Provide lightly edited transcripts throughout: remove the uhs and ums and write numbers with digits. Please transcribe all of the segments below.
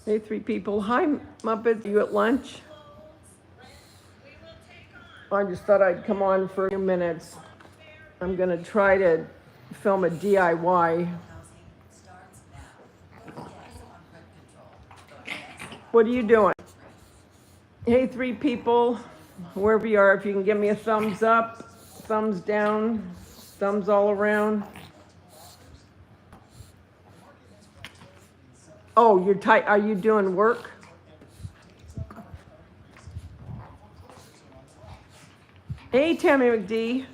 Hey, three people. Hi, Muppets. Are you at lunch? I just thought I'd come on for a few minutes. I'm going to try to film a DIY. What are you doing? Hey, three people, wherever you are, if you can give me a thumbs up, thumbs down, thumbs all around. Oh, you're tight. Are you doing work? Hey, Tammy McD.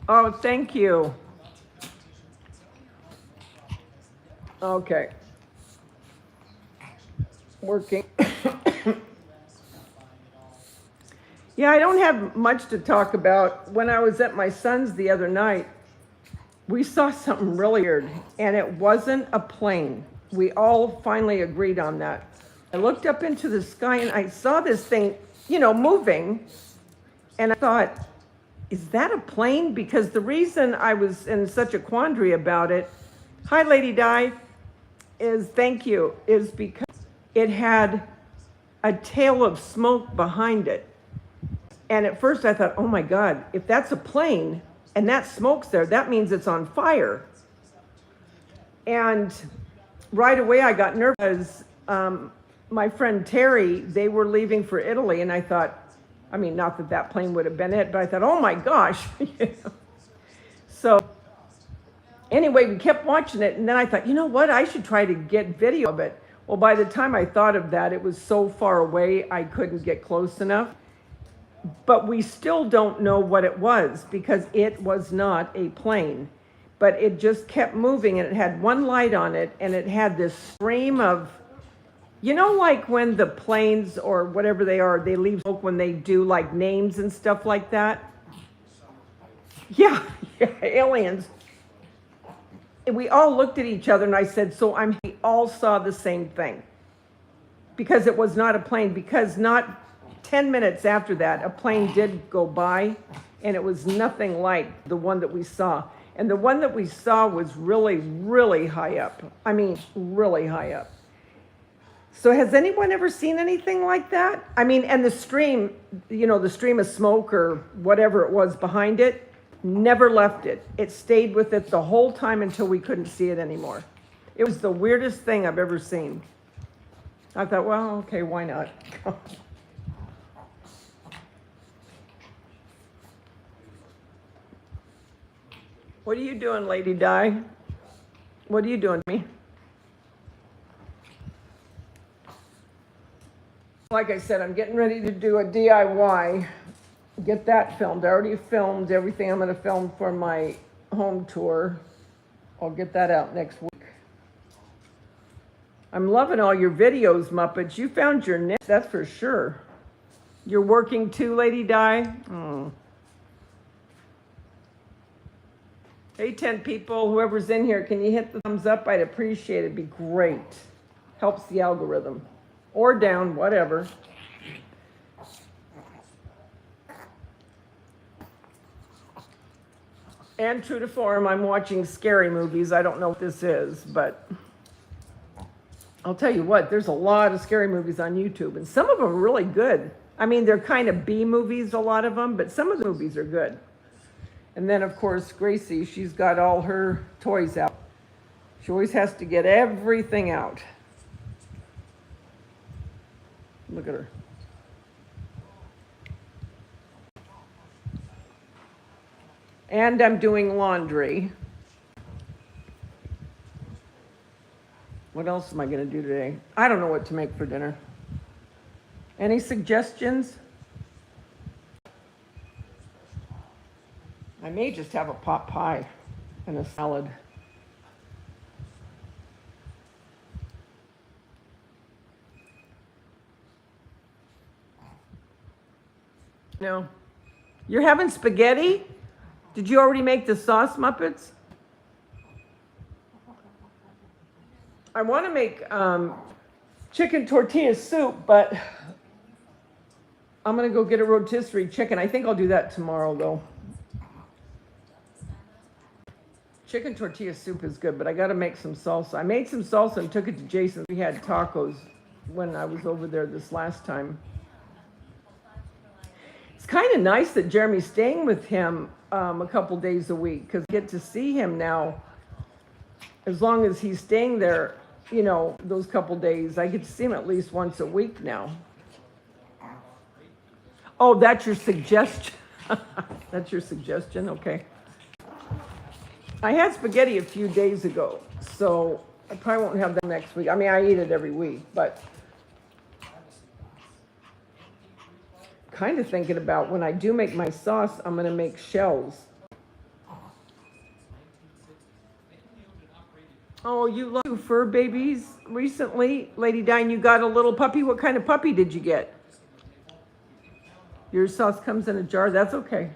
Oh, thank you. Okay. Working. Yeah, I don't have much to talk about. When I was at my son's the other night, we saw something really weird, and it wasn't a plane. We all finally agreed on that. I looked up into the sky and I saw this thing, moving, and I thought, is that a plane? Because the reason I was in such a quandary about it, hi Lady Di, is because it had a tail of smoke behind it. And at first I thought, oh my God, if that's a plane and that smoke's there, that means it's on fire. And right away I got nervous. My friend Terry, they were leaving for Italy, and I thought, not that plane would have been it, but I thought, oh my gosh. So anyway, we kept watching it, and then I thought, you know what, I should try to get video of it. Well, by the time I thought of that, it was so far away, I couldn't get close enough. But we still don't know what it was, because it was not a plane. But it just kept moving, and it had one light on it, and it had this stream of, like when the planes or whatever they are, they leave smoke when they do like names and stuff like that. Yeah, aliens. And we all looked at each other, and I said, we all saw the same thing. Because it was not a plane, because not 10 minutes after that, a plane did go by, and it was nothing like the one that we saw. And the one that we saw was really, really high up. Really high up. So has anyone ever seen anything like that? And the stream, the stream of smoke or whatever it was behind it, never left it. It stayed with it the whole time until we couldn't see it anymore. It was the weirdest thing I've ever seen. I thought, well, okay, why not? What are you doing, Lady Di? What are you doing to me? Like I said, I'm getting ready to do a DIY, get that filmed. I already filmed everything I'm going to film for my home tour. I'll get that out next week. I'm loving all your videos, Muppets. You found your niche, that's for sure. You're working too, Lady Di? Oh. Hey, 10 people, whoever's in here, can you hit the thumbs up? I'd appreciate it. It'd be great. Helps the algorithm. Or down, whatever. And true to form, I'm watching scary movies. I don't know what this is, but I'll tell you what, there's a lot of scary movies on YouTube, and some of them are really good. They're kind of B movies, a lot of them, but some of the movies are good. And then, of course, Gracie, she's got all her toys out. She always has to get everything out. Look at her. And I'm doing laundry. What else am I going to do today? I don't know what to make for dinner. Any suggestions? I may just have a pot pie and a salad. No. You're having spaghetti? Did you already make the sauce, Muppets? I want to make chicken tortilla soup, but I'm going to go get a rotisserie chicken. I think I'll do that tomorrow, though. Chicken tortilla soup is good, but I got to make some salsa. I made some salsa and took it to Jason. We had tacos. when I was over there this last time. It's kind of nice that Jeremy's staying with him a couple days a week, because I get to see him now. As long as he's staying there, you know, those couple days, I get to see him at least once a week now. Oh, that's your suggestion. That's your suggestion? Okay. I had spaghetti a few days ago, so I probably won't have that next week. I mean, I eat it every week, but kind of thinking about when I do make my sauce, I'm going to make shells. Oh, you love fur babies recently? Lady Diane, you got a little puppy? What kind of puppy did you get? Your sauce comes in a jar? That's okay.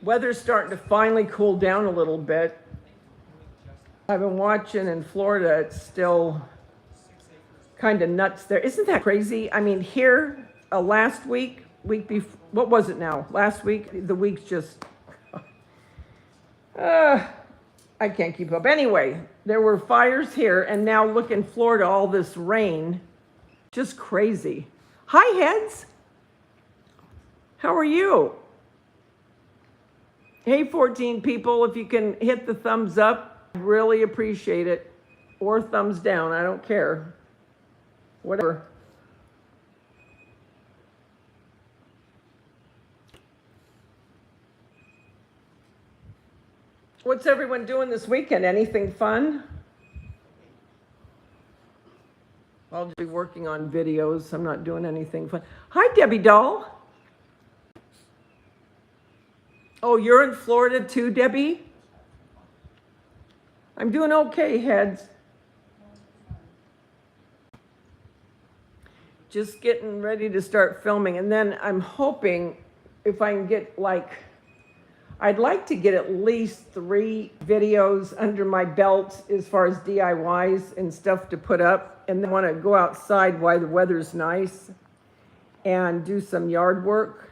Weather's starting to finally cool down a little bit. I've been watching in Florida, it's still kind of nuts there. Isn't that crazy? I mean, here, last week before, what was it now? Last week, the week's just, I can't keep up. Anyway, there were fires here, and now look in Florida, all this rain. Just crazy. Hi, Heads. How are you? Hey, 14 people, if you can hit the thumbs up, really appreciate it. Or thumbs down, I don't care. Whatever. What's everyone doing this weekend? Anything fun? I'll be working on videos. I'm not doing anything fun. Hi, Debbie Doll. Oh, you're in Florida too, Debbie? I'm doing okay, Heads. Just getting ready to start filming. And then I'm hoping if I can get I'd like to get at least 3 videos under my belt as far as DIYs and stuff to put up. And then I want to go outside while the weather's nice and do some yard work.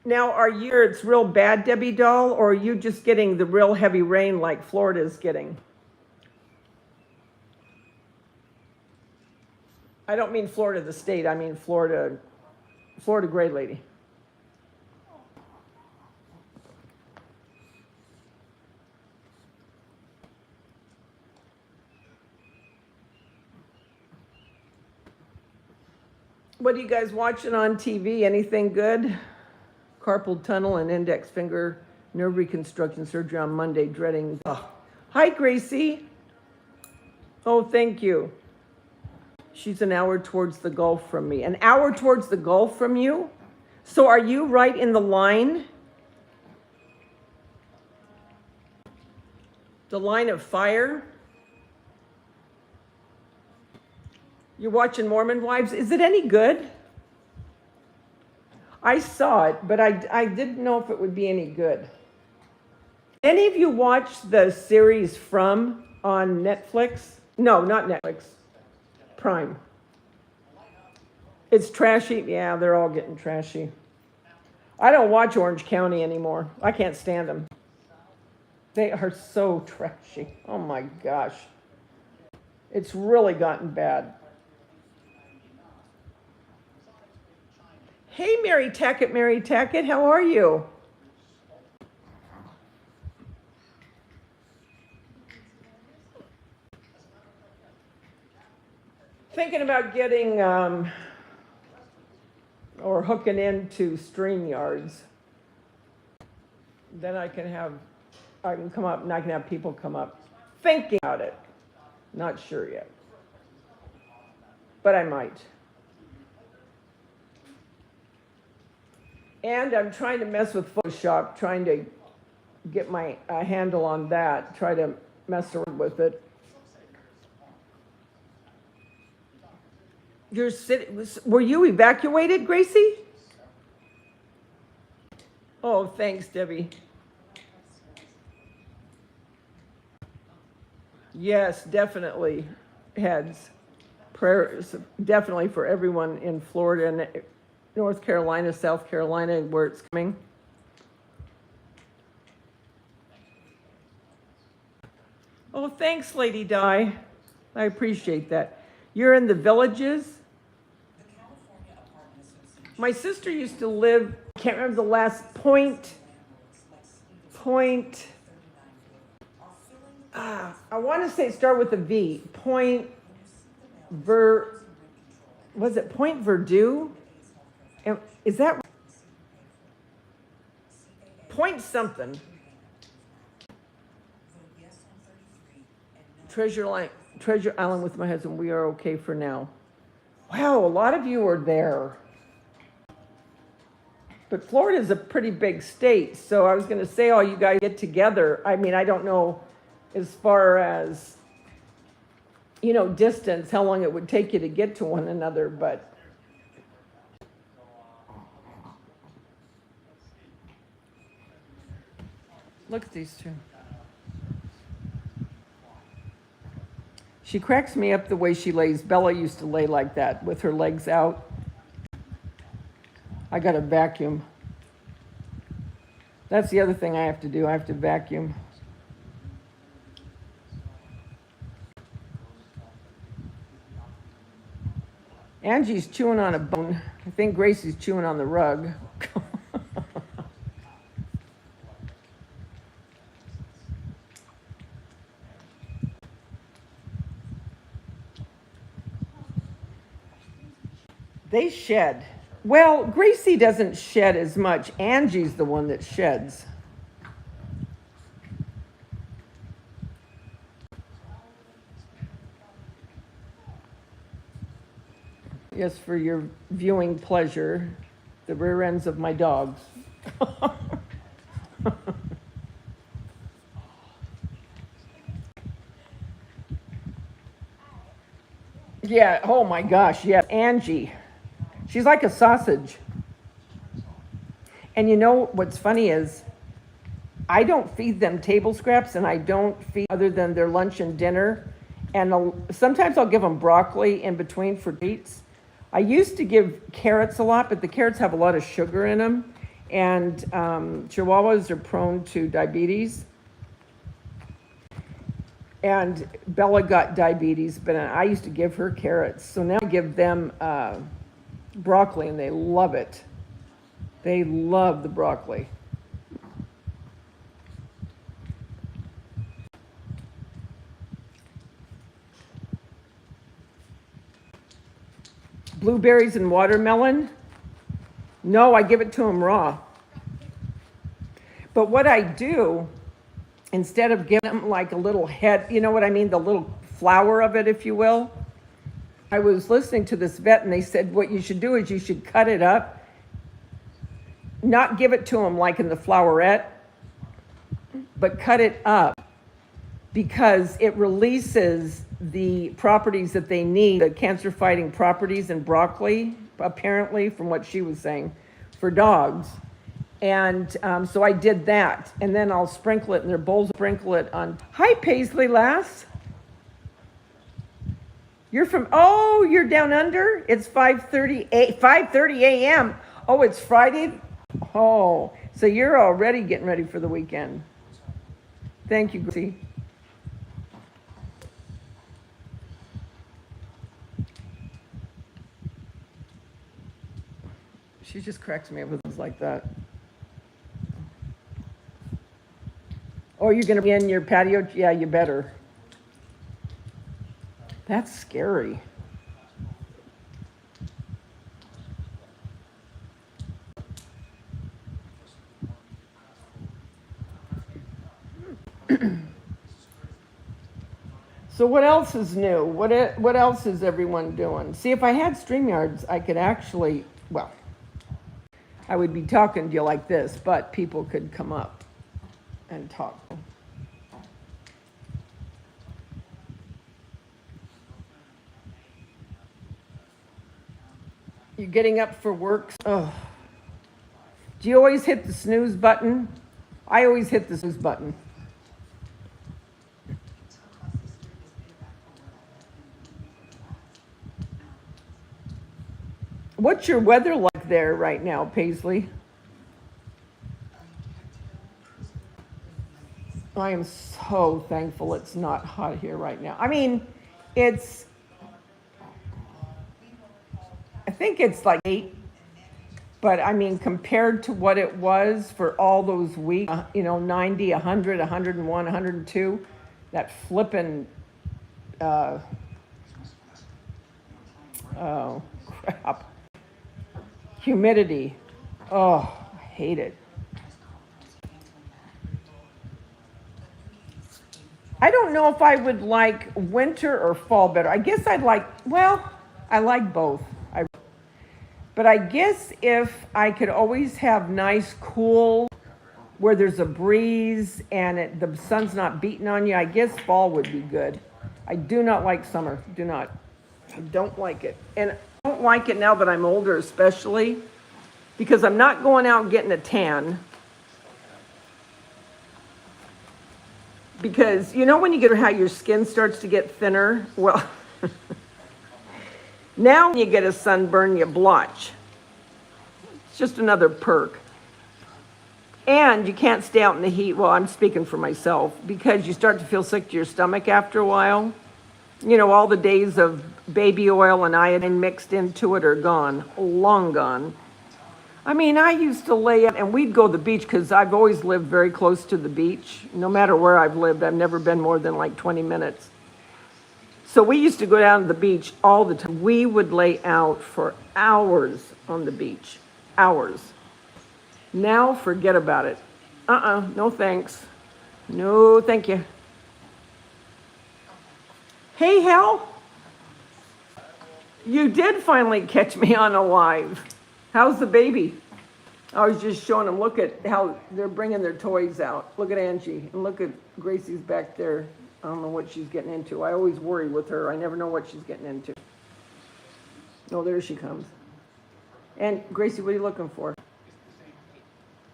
Now, it's real bad, Debbie Doll, or are you just getting the real heavy rain like Florida's getting? I don't mean Florida the state, I mean Florida Gray Lady. What are you guys watching on TV? Anything good? Carpal tunnel and index finger nerve reconstruction surgery on Monday, dreading. Oh. Hi, Gracie. Oh, thank you. She's an hour towards the Gulf from me. An hour towards the Gulf from you? So are you right in the line? The line of fire? You're watching Mormon Wives? Is it any good? I saw it, but I didn't know if it would be any good. Any of you watch the series From on Netflix? No, not Netflix. Prime. It's trashy. Yeah, they're all getting trashy. I don't watch Orange County anymore. I can't stand them. They are so trashy. Oh my gosh. It's really gotten bad. Hey, Mary Tackett, how are you? Thinking about getting or hooking into StreamYards. Then I can come up and I can have people come up. Thinking about it. Not sure yet. But I might. And I'm trying to mess with Photoshop, trying to get my handle on that, try to mess around with it. Were you evacuated, Gracie? Oh, thanks, Debbie. Yes, definitely, Heads. Prayers, definitely for everyone in Florida and North Carolina, South Carolina, where it's coming. Oh, thanks, Lady Di. I appreciate that. You're in the Villages? My sister used to live, I can't remember the last point, I want to say start with a V. Was it Point Verdue? Is that Point something? Treasure Island with my husband. We are okay for now. Wow, a lot of you are there. But Florida is a pretty big state, so I was going to say all you guys get together. I mean, I don't know as far as, distance, how long it would take you to get to one another, but look at these two. She cracks me up the way she lays. Bella used to lay like that with her legs out. I got to vacuum. That's the other thing I have to do. I have to vacuum. Angie's chewing on a bone. I think Gracie's chewing on the rug. They shed. Well, Gracie doesn't shed as much. Angie's the one that sheds. Yes, for your viewing pleasure, the rear ends of my dogs. Yeah, oh my gosh, yes, Angie. She's like a sausage. And you know what's funny is I don't feed them table scraps, and I don't feed other than their lunch and dinner. And sometimes I'll give them broccoli in between for treats. I used to give carrots a lot, but the carrots have a lot of sugar in them. And Chihuahuas are prone to diabetes. And Bella got diabetes, but I used to give her carrots. So now I give them broccoli, and they love it. They love the broccoli. Blueberries and watermelon? No, I give it to them raw. But what I do, instead of giving them like a little head, you know what I mean, the little flower of it, if you will. I was listening to this vet, and they said what you should do is you should cut it up, not give it to them like in the flowerette, but cut it up because it releases the properties that they need, the cancer-fighting properties in broccoli, apparently, from what she was saying, for dogs. And so I did that, and then I'll sprinkle it in their bowls, sprinkle it on. Hi, Paisley lass. You're down under? It's 5:30 a.m. Oh, it's Friday? Oh, so you're already getting ready for the weekend. Thank you, Gracie. She just cracks me up with things like that. Oh, you're going to be in your patio? Yeah, you better. That's scary. So what else is new? What else is everyone doing? See, if I had StreamYards, I could actually, well, I would be talking to you like this, but people could come up and talk. You're getting up for work? Oh. Do you always hit the snooze button? I always hit the snooze button. What's your weather like there right now, Paisley? I am so thankful it's not hot here right now. I mean, it's, I think it's like 8, but I mean, compared to what it was for all those weeks, 90, 100, 101, 102, that flippin', oh, crap. Humidity. Oh, I hate it. I don't know if I would like winter or fall better. I guess I like both. But I guess if I could always have nice, cool, where there's a breeze and the sun's not beating on you, I guess fall would be good. I do not like summer. Do not. I don't like it. And I don't like it now that I'm older, especially because I'm not going out and getting a tan. Because when you get how your skin starts to get thinner? Well, now when you get a sunburn, you blotch. It's just another perk. And you can't stay out in the heat. Well, I'm speaking for myself, because you start to feel sick to your stomach after a while. All the days of baby oil and iodine mixed into it are gone, long gone. I mean, I used to lay out, and we'd go to the beach because I've always lived very close to the beach. No matter where I've lived, I've never been more than like 20 minutes. So we used to go down to the beach all the time. We would lay out for hours on the beach, hours. Now, forget about it. No thanks. No, thank you. Hey, Hal. You did finally catch me on a live. How's the baby? I was just showing them, look at how they're bringing their toys out. Look at Angie, and look at Gracie's back there. I don't know what she's getting into. I always worry with her. I never know what she's getting into. Oh, there she comes. And Gracie, what are you looking for?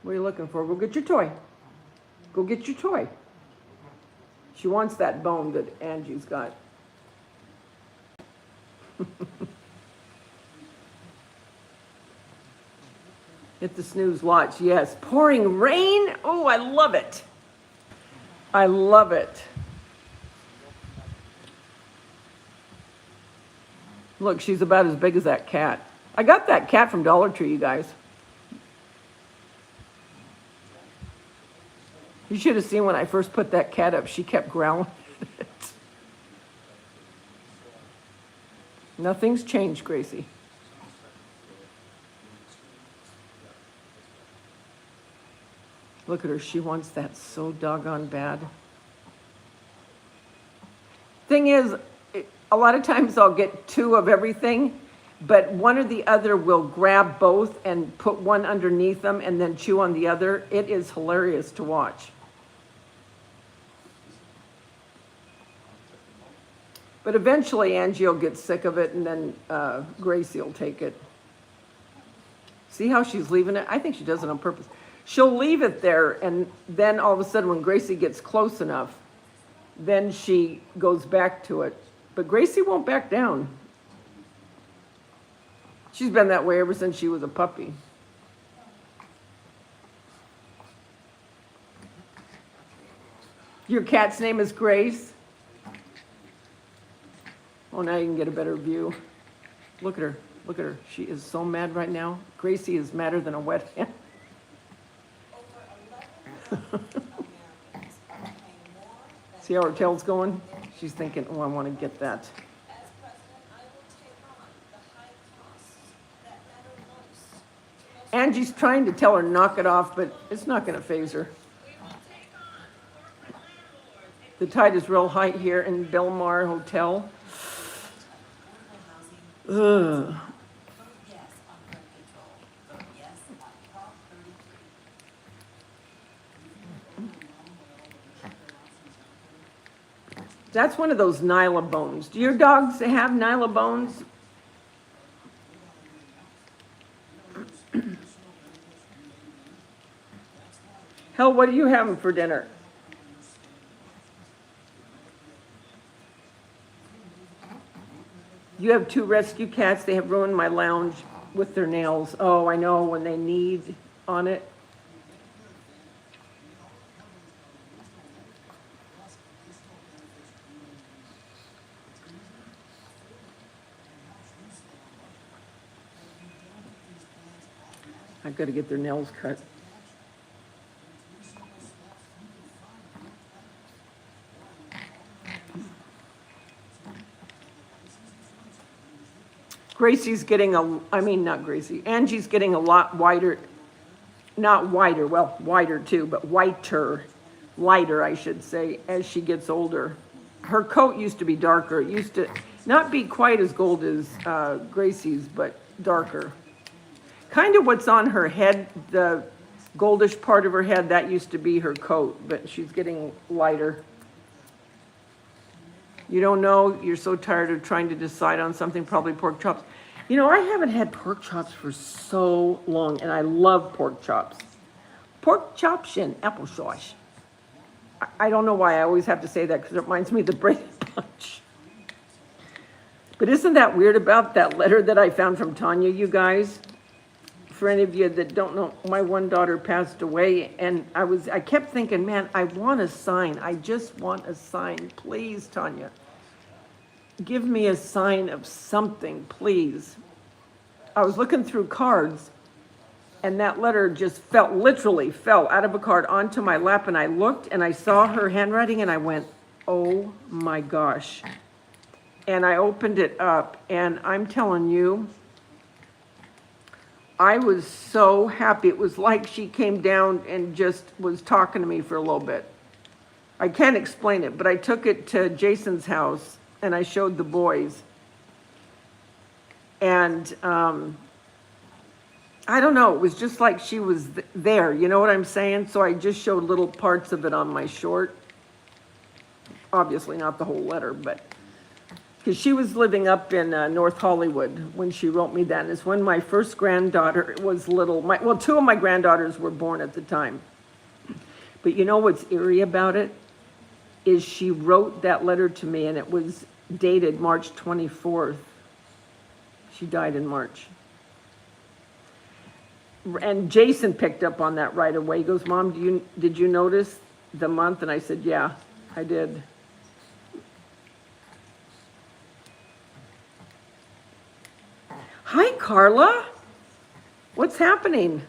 What are you looking for? Go get your toy. Go get your toy. She wants that bone that Angie's got. Hit the snooze watch. Yes. Pouring rain. Oh, I love it. I love it. Look, she's about as big as that cat. I got that cat from Dollar Tree, you guys. You should have seen when I first put that cat up. She kept growling at it. Nothing's changed, Gracie. Look at her. She wants that so doggone bad. Thing is, a lot of times I'll get 2 of everything, but one or the other will grab both and put one underneath them and then chew on the other. It is hilarious to watch. But eventually Angie will get sick of it, and then Gracie will take it. See how she's leaving it? I think she does it on purpose. She'll leave it there, and then all of a sudden when Gracie gets close enough, then she goes back to it. But Gracie won't back down. She's been that way ever since she was a puppy. Your cat's name is Grace? Oh, now you can get a better view. Look at her. Look at her. She is so mad right now. Gracie is madder than a wet hen. See how her tail's going? She's thinking, oh, I want to get that. Angie's trying to tell her knock it off, but it's not going to faze her. The tide is real high here in Belmar Hotel. Ugh. That's one of those Nyla bones. Do your dogs have Nyla bones? Hell, what are you having for dinner? You have 2 rescue cats. They have ruined my lounge with their nails. Oh, I know, when they need on it. I've got to get their nails cut. Gracie's getting not Gracie, Angie's getting a lot whiter, not whiter, well, whiter too, but whiter, lighter, I should say, as she gets older. Her coat used to be darker. It used to not be quite as gold as Gracie's, but darker. Kind of what's on her head, the goldish part of her head, that used to be her coat, but she's getting lighter. You don't know, you're so tired of trying to decide on something, probably pork chops. You know, I haven't had pork chops for so long, and I love pork chops. Pork chops and applesauce. I don't know why I always have to say that, because it reminds me of the Brady Bunch. But isn't that weird about that letter that I found from Tanya, you guys? For any of you that don't know, my one daughter passed away, and I kept thinking, man, I want a sign. I just want a sign. Please, Tanya, give me a sign of something, please. I was looking through cards, and that letter just literally fell out of a card onto my lap, and I looked, and I saw her handwriting, and I went, oh my gosh. And I opened it up, and I'm telling you, I was so happy. It was like she came down and just was talking to me for a little bit. I can't explain it, but I took it to Jason's house and I showed the boys. And I don't know, it was just like she was there. You know what I'm saying? So I just showed little parts of it on my short. Obviously not the whole letter, but because she was living up in North Hollywood when she wrote me that. And it's when my first granddaughter was little. Well, two of my granddaughters were born at the time. But you know what's eerie about it? Is she wrote that letter to me, and it was dated March 24th. She died in March. And Jason picked up on that right away. He goes, Mom, did you notice the month? And I said, yeah, I did. Hi, Carla. What's happening?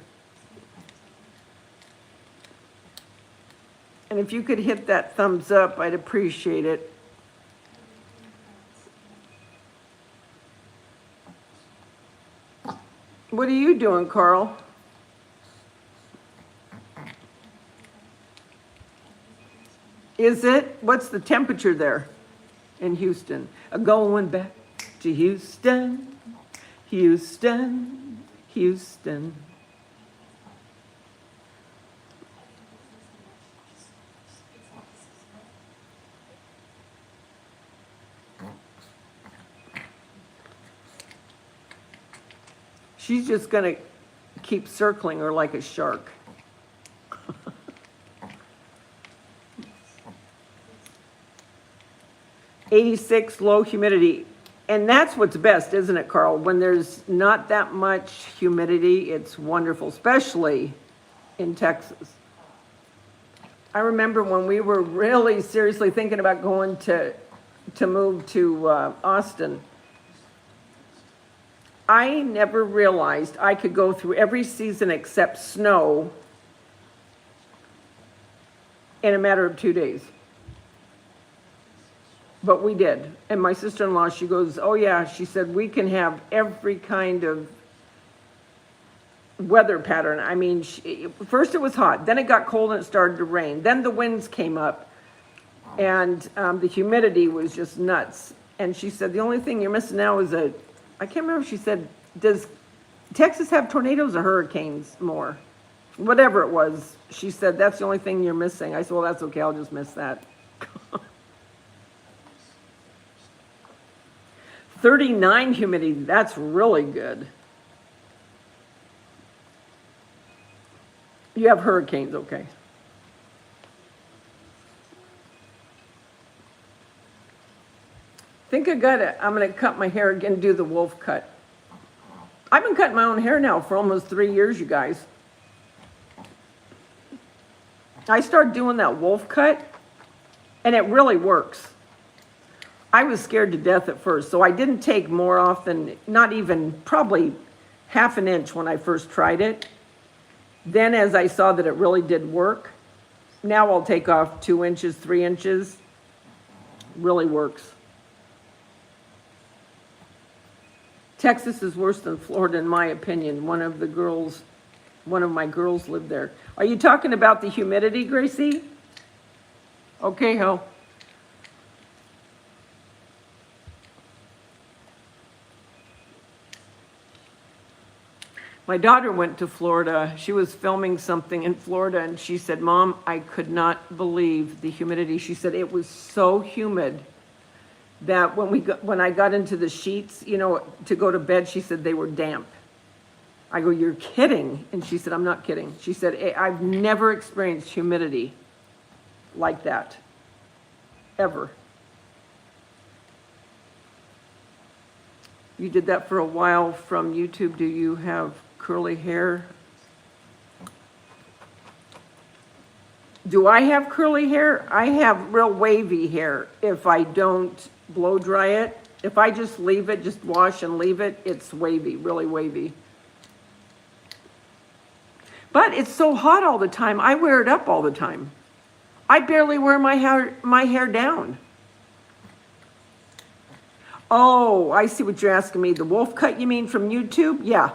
And if you could hit that thumbs up, I'd appreciate it. What are you doing, Carl? Is it? What's the temperature there in Houston? Going back to Houston. Houston, Houston. She's just going to keep circling her like a shark. '86, low humidity. And that's what's best, isn't it, Carl? When there's not that much humidity, it's wonderful, especially in Texas. I remember when we were really seriously thinking about going to move to Austin, I never realized I could go through every season except snow in a matter of 2 days. But we did. And my sister-in-law, she goes, oh yeah, she said, we can have every kind of weather pattern. I mean, first it was hot, then it got cold and it started to rain. Then the winds came up and the humidity was just nuts. And she said, the only thing you're missing now is I can't remember if she said, does Texas have tornadoes or hurricanes more? Whatever it was, she said, that's the only thing you're missing. I said, well, that's okay, I'll just miss that. 39 humidity, that's really good. You have hurricanes, okay. I'm gonna cut my hair again, do the wolf cut. I've been cutting my own hair now for almost 3 years, you guys. I started doing that wolf cut, and it really works. I was scared to death at first, so I didn't take more off than, not even, probably half an inch when I first tried it. Then as I saw that it really did work, now I'll take off 2 inches, 3 inches. Really works. Texas is worse than Florida, in my opinion. One of my girls lived there. Are you talking about the humidity, Gracie? Okay, Ho. My daughter went to Florida. She was filming something in Florida, and she said, Mom, I could not believe the humidity. She said it was so humid that when I got into the sheets, you know, to go to bed, she said they were damp. I go, you're kidding? And she said, I'm not kidding. She said, I've never experienced humidity like that, ever. You did that for a while from YouTube. Do you have curly hair? Do I have curly hair? I have real wavy hair if I don't blow dry it. If I just leave it, just wash and leave it, it's wavy, really wavy. But it's so hot all the time, I wear it up all the time. I barely wear my hair down. Oh, I see what you're asking me. The wolf cut, you mean, from YouTube? Yeah.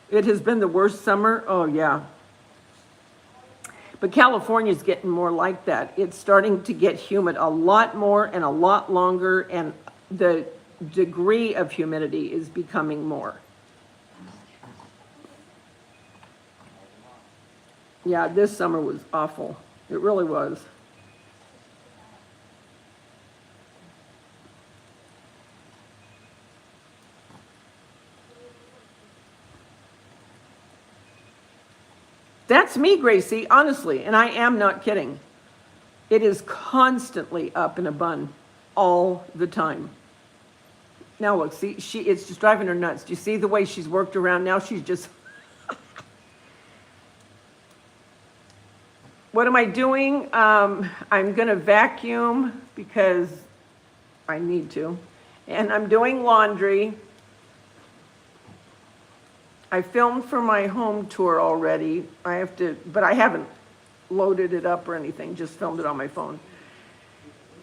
It has been the worst summer. Oh, yeah. But California's getting more like that. It's starting to get humid a lot more and a lot longer, and the degree of humidity is becoming more. Yeah, this summer was awful. It really was. That's me, Gracie, honestly, and I am not kidding. It is constantly up in a bun all the time. Now look, see, it's just driving her nuts. Do you see the way she's worked around? Now she's just... What am I doing? I'm going to vacuum because I need to. And I'm doing laundry. I filmed for my home tour already. But I haven't loaded it up or anything, just filmed it on my phone.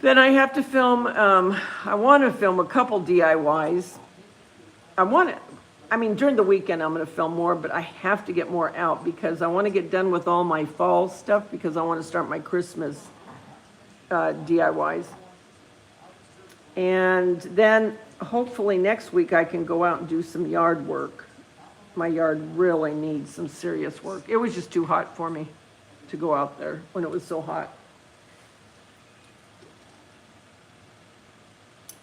Then I have to film, I want to film a couple DIYs. During the weekend I'm going to film more, but I have to get more out because I want to get done with all my fall stuff because I want to start my Christmas DIYs. And then hopefully next week I can go out and do some yard work. My yard really needs some serious work. It was just too hot for me to go out there when it was so hot.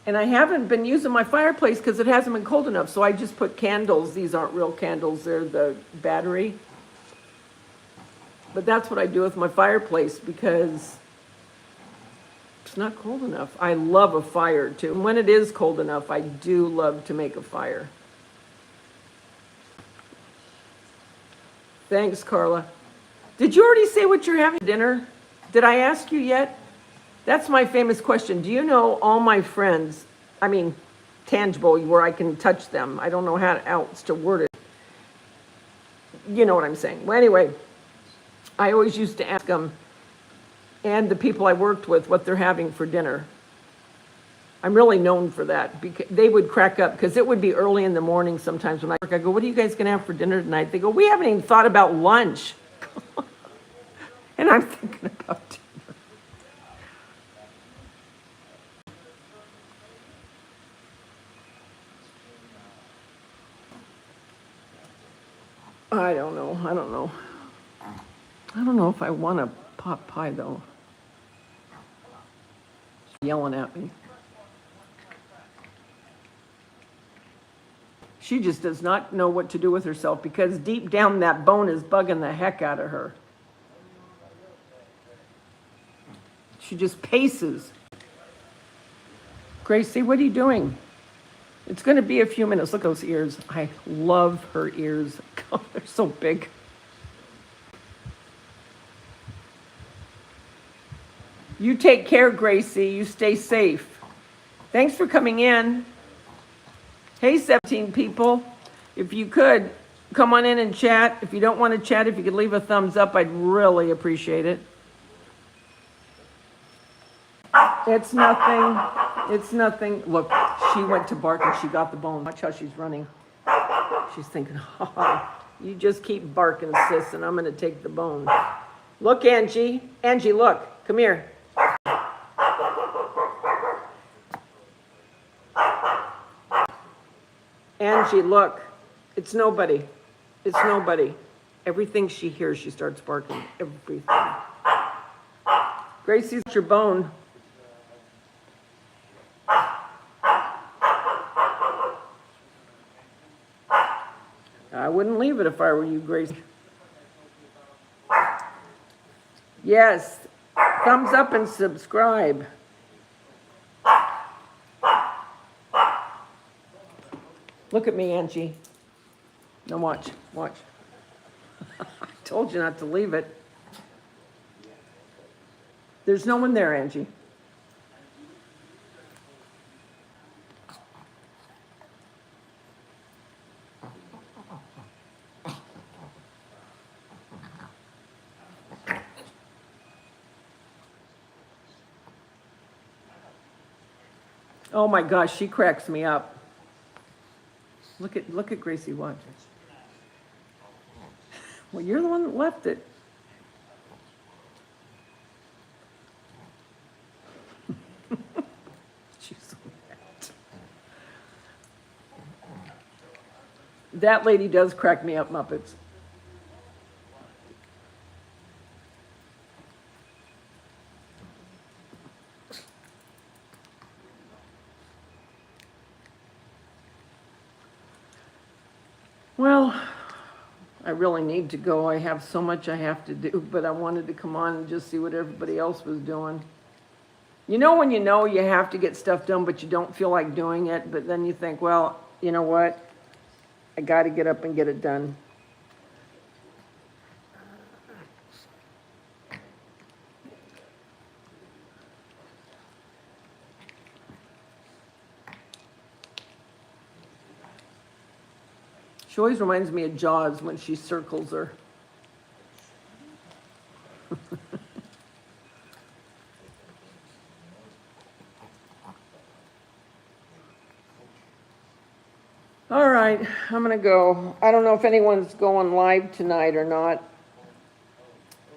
And I haven't been using my fireplace because it hasn't been cold enough, so I just put candles. These aren't real candles, they're the battery. But that's what I do with my fireplace because it's not cold enough. I love a fire too. And when it is cold enough, I do love to make a fire. Thanks, Carla. Did you already say what you're having for dinner? Did I ask you yet? That's my famous question. Do you know all my friends, tangible, where I can touch them? I don't know how else to word it. You know what I'm saying. Well, anyway, I always used to ask them and the people I worked with what they're having for dinner. I'm really known for that because they would crack up because it would be early in the morning sometimes when I work. I go, what are you guys going to have for dinner tonight? They go, we haven't even thought about lunch. And I'm thinking about dinner. I don't know if I want a pot pie though. She's yelling at me. She just does not know what to do with herself because deep down that bone is bugging the heck out of her. She just paces. Gracie, what are you doing? It's going to be a few minutes. Look at those ears. I love her ears. God, they're so big. You take care, Gracie. You stay safe. Thanks for coming in. Hey, 17 people. If you could, come on in and chat. If you don't want to chat, if you could leave a thumbs up, I'd really appreciate it. It's nothing. It's nothing. Look, she went to bark and she got the bone. Watch how she's running. She's thinking, oh, you just keep barking, sis, and I'm going to take the bone. Look, Angie. Angie, look. Come here. Angie, look. It's nobody. It's nobody. Everything she hears, she starts barking. Everything. Gracie's your bone. I wouldn't leave it if I were you, Grace. Yes. Thumbs up and subscribe. Look at me, Angie. Now watch, watch. I told you not to leave it. There's no one there, Angie. Oh my gosh, she cracks me up. Look at Gracie, watch. Well, you're the one that left it. She's so mad. That lady does crack me up, Muppets. Well, I really need to go. I have so much I have to do, but I wanted to come on and just see what everybody else was doing. You know you have to get stuff done, but you don't feel like doing it, but then you think, well, you know what? I got to get up and get it done. She always reminds me of Jaws when she circles her. All right, I'm going to go. I don't know if anyone's going live tonight or not.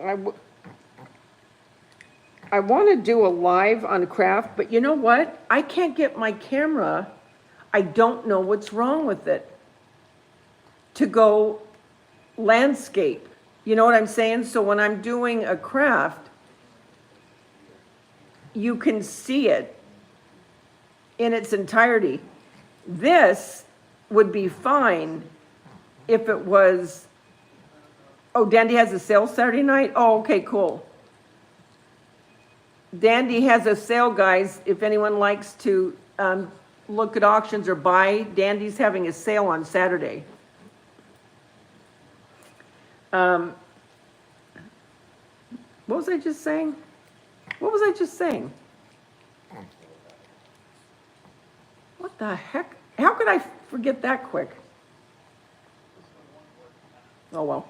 I want to do a live on craft, but you know what? I can't get my camera. I don't know what's wrong with it. To go landscape. You know what I'm saying? So when I'm doing a craft, you can see it in its entirety. This would be fine if it was, oh, Dandy has a sale Saturday night? Oh, okay, cool. Dandy has a sale, guys. If anyone likes to look at auctions or buy, Dandy's having a sale on Saturday. What was I just saying? What was I just saying? What the heck? How could I forget that quick? Oh, well.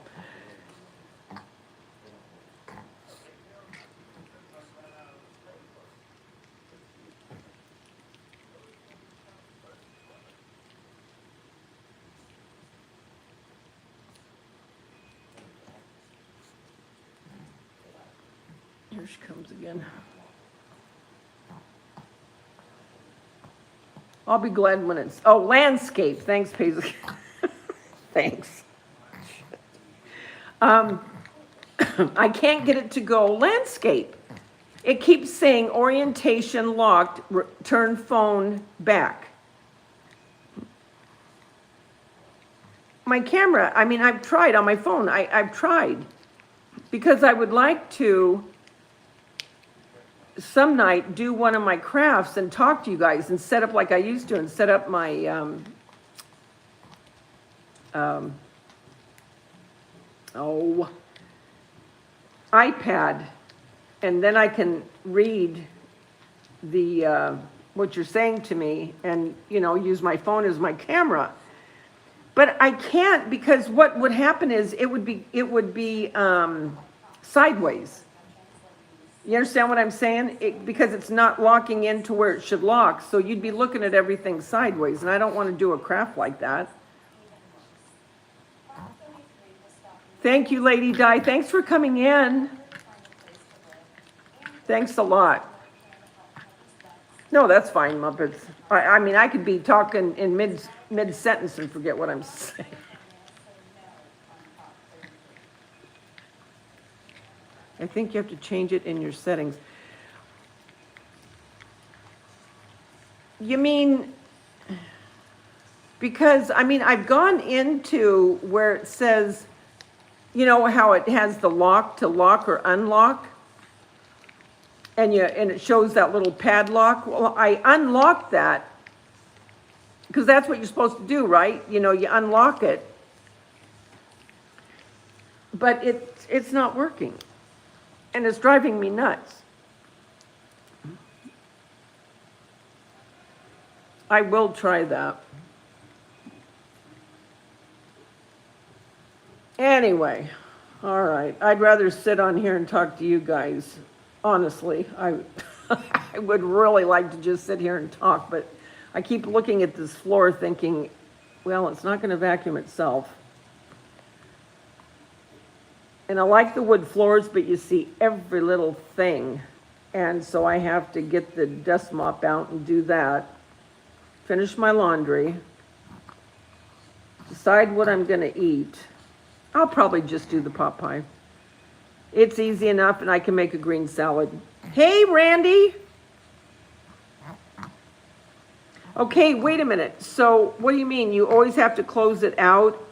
Here she comes again. I'll be glad when it's, oh, landscape. Thanks, Paisley. Thanks. I can't get it to go landscape. It keeps saying orientation locked, turn phone back. My camera, I mean, I've tried on my phone. I've tried because I would like to some night do one of my crafts and talk to you guys and set up like I used to and set up my iPad, and then I can read the what you're saying to me and, you know, use my phone as my camera. But I can't, because what would happen is it would be sideways. You understand what I'm saying? Because it's not locking into where it should lock. So you'd be looking at everything sideways. And I don't want to do a craft like that. Thank you, Lady Di. Thanks for coming in. Thanks a lot. No, that's fine, Muppets. I mean, I could be talking in mid-sentence and forget what I'm saying. I think you have to change it in your settings. You mean, because, I mean, I've gone into where it says, you know how it has the lock to lock or unlock? And it shows that little padlock. Well, I unlocked that because that's what you're supposed to do, right? You know, you unlock it. But it's not working. And it's driving me nuts. I will try that. Anyway, all right. I'd rather sit on here and talk to you guys. Honestly, I would really like to just sit here and talk, but I keep looking at this floor thinking, well, it's not going to vacuum itself. And I like the wood floors, but you see every little thing. And so I have to get the dust mop out and do that. Finish my laundry. Decide what I'm going to eat. I'll probably just do the pot pie. It's easy enough, and I can make a green salad. Hey, Randy. Okay, wait a minute. So what do you mean? You always have to close it out?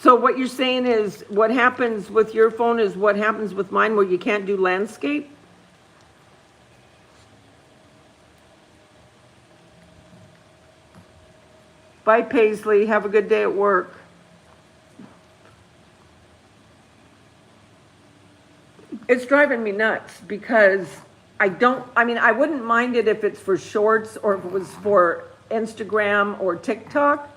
So what you're saying is what happens with your phone is what happens with mine, where you can't do landscape? Bye, Paisley. Have a good day at work. It's driving me nuts because I wouldn't mind it if it's for shorts or if it was for Instagram or TikTok,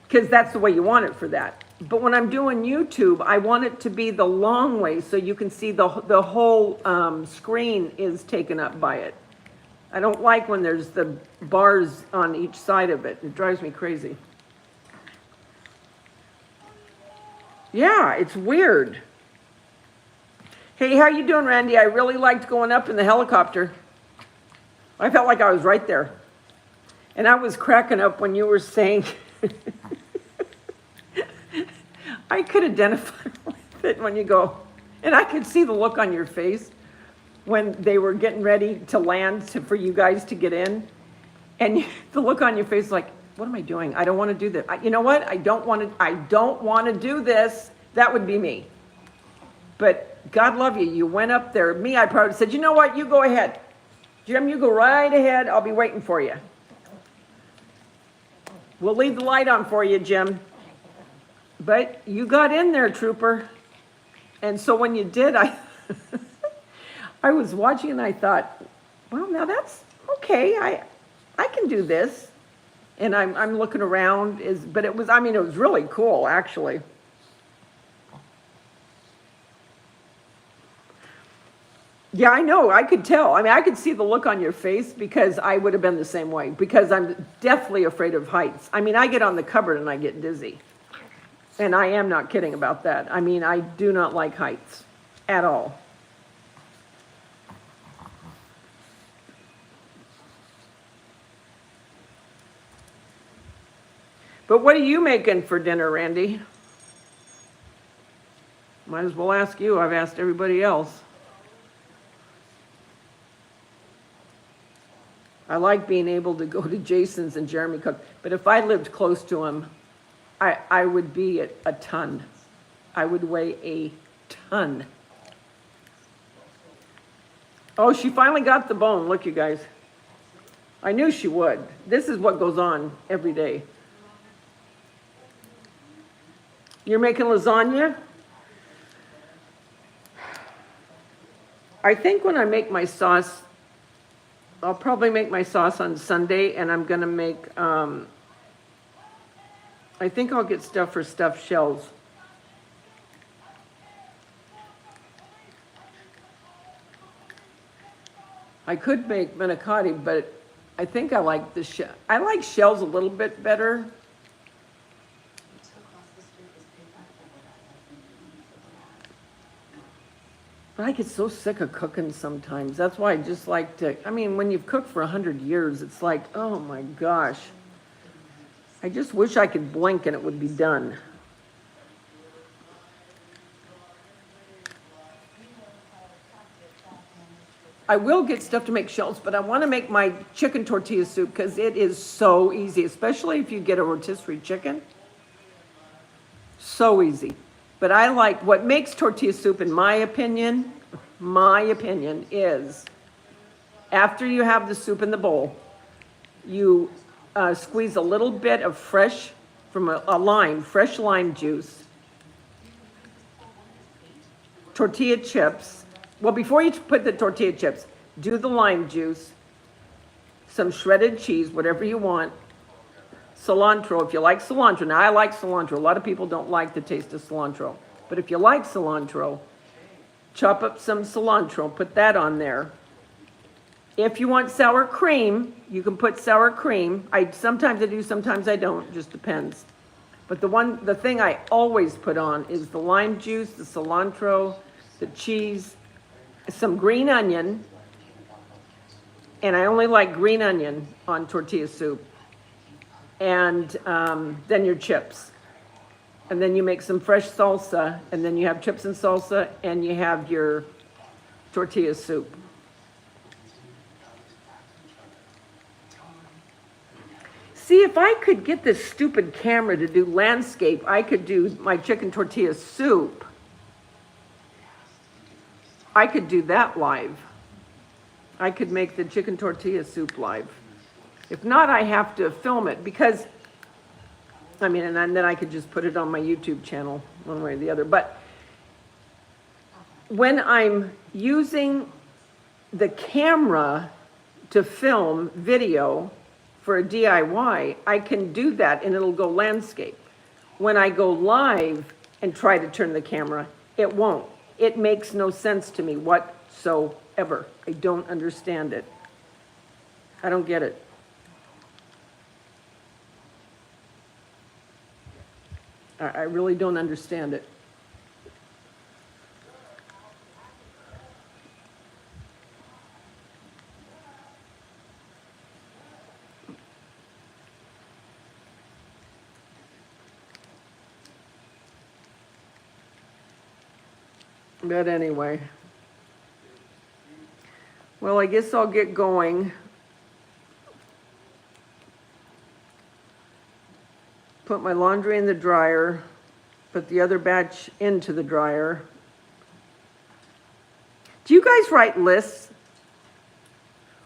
because that's the way you want it for that. But when I'm doing YouTube, I want it to be the long way so you can see the whole screen is taken up by it. I don't like when there's the bars on each side of it. It drives me crazy. Yeah, it's weird. Hey, how you doing, Randy? I really liked going up in the helicopter. I felt like I was right there. And I was cracking up when you were saying, I could identify with it when you go, and I could see the look on your face when they were getting ready to land for you guys to get in. And the look on your face like, what am I doing? I don't want to do this. You know what? I don't want to do this. That would be me. But God love you. You went up there. Me, I probably said, you know what? You go ahead. Jim, you go right ahead. I'll be waiting for you. We'll leave the light on for you, Jim. But you got in there, trooper. And so when you did, I was watching and I thought, well, now that's okay. I can do this. And I'm looking around. But it was really cool, actually. Yeah, I know. I could tell. I could see the look on your face because I would have been the same way because I'm deathly afraid of heights. I get on the cupboard and I get dizzy. And I am not kidding about that. I do not like heights at all. But what are you making for dinner, Randy? Might as well ask you. I've asked everybody else. I like being able to go to Jason's and Jeremy cook. But if I lived close to him, I would be a ton. I would weigh a ton. Oh, she finally got the bone. Look, you guys. I knew she would. This is what goes on every day. You're making lasagna? I think when I make my sauce, I'll probably make my sauce on Sunday, and I'm going to make I think I'll get stuff for stuffed shells. I could make manicotti, but I think I like the shell. I like shells a little bit better. But I get so sick of cooking sometimes. That's why I just like to, I mean, when you've cooked for 100 years, it's like, oh my gosh. I just wish I could blink and it would be done. I will get stuff to make shells, but I want to make my chicken tortilla soup because it is so easy, especially if you get a rotisserie chicken. So easy. But I like, what makes tortilla soup, in my opinion, is after you have the soup in the bowl, you squeeze a little bit of fresh, from a lime, fresh lime juice, tortilla chips. Well, before you put the tortilla chips, do the lime juice, some shredded cheese, whatever you want, cilantro, if you like cilantro. Now, I like cilantro. A lot of people don't like the taste of cilantro. But if you like cilantro, chop up some cilantro, put that on there. If you want sour cream, you can put sour cream. Sometimes I do, sometimes I don't, just depends. But the thing I always put on is the lime juice, the cilantro, the cheese, some green onion, and I only like green onion on tortilla soup, and then your chips. And then you make some fresh salsa, and then you have chips and salsa, and you have your tortilla soup. See, if I could get this stupid camera to do landscape, I could do my chicken tortilla soup. I could do that live. I could make the chicken tortilla soup live. If not, I have to film it because, I mean, and then I could just put it on my YouTube channel one way or the other. But when I'm using the camera to film video for a DIY, I can do that and it'll go landscape. When I go live and try to turn the camera, it won't. It makes no sense to me whatsoever. I don't understand it. I don't get it. I really don't understand it. But anyway, well, I guess I'll get going. Put my laundry in the dryer, put the other batch into the dryer. Do you guys write lists?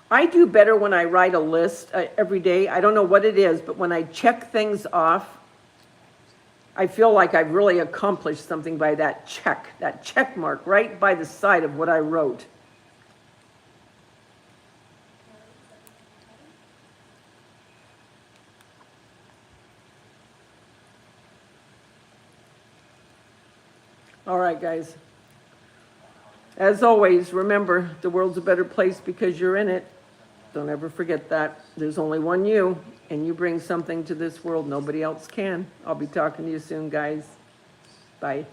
I do better when I write a list every day. I don't know what it is, but when I check things off, I feel like I've really accomplished something by that check mark right by the side of what I wrote. All right, guys. As always, remember, the world's a better place because you're in it. Don't ever forget that. There's only one you, and you bring something to this world nobody else can. I'll be talking to you soon, guys. Bye.